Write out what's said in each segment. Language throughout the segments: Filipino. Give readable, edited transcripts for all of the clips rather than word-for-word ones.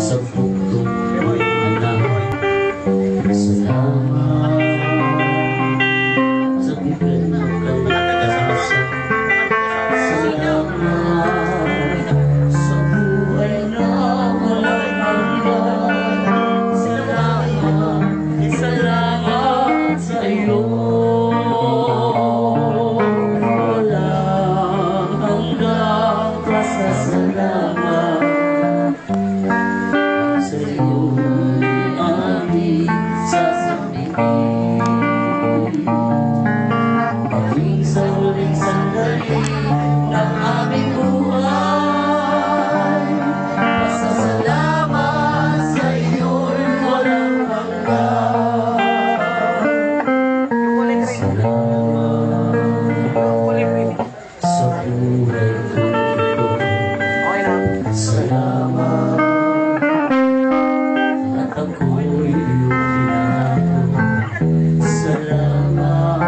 sa pugtong anak. Salamat sa bigay ng kalikasan. Salamat sa buhay na walang hanggan. Salamat sa iyo. Walang hanggang pasasalamat sa iyo. Maging sa huling sandali ng aming buhay, pasasalamat sa iyo'y walang hanggan. Salamat sa buhay ko ito. Salamat at ako'y iyong binago. Salamat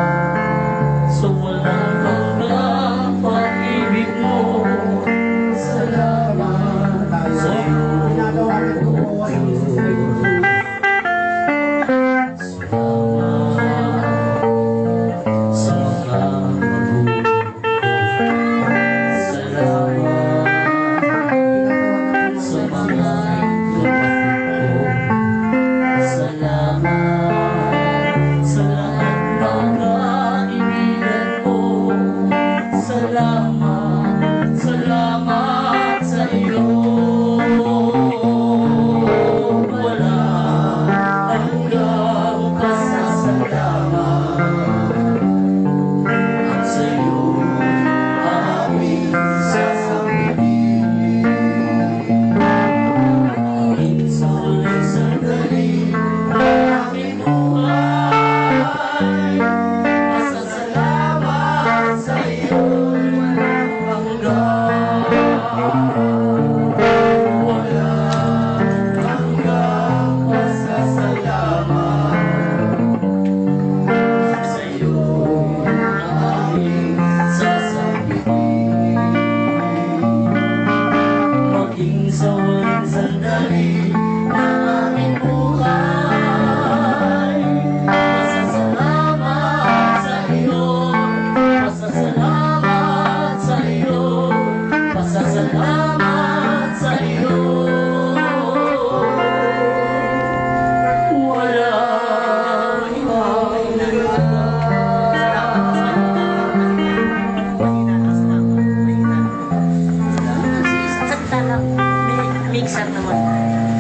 sa walang hanggang pag-ibig mo. Salamat sa iyo, O Diyos. Salamat sa mga magulang ko. Salamat sa mga kapatid ko. Salamat sa lahat ng kaibigan ko. Salamat, salamat sa iyo. Walang hanggang pasasalamat. At sa iyo aming sasabihin. Maging sa huling sandali ng aming buhay, pasasalamat sa iyo'y walang hanggan. Walang hanggang pasasalamat. Sa iyo'y aming sasabihin. Maging sa huling sandali ng aming buhay, pasasalamat sa iyo. Pasasalamat sa iyo. Pasasalamat sa iyo. Walang hanggan. Mixer naman.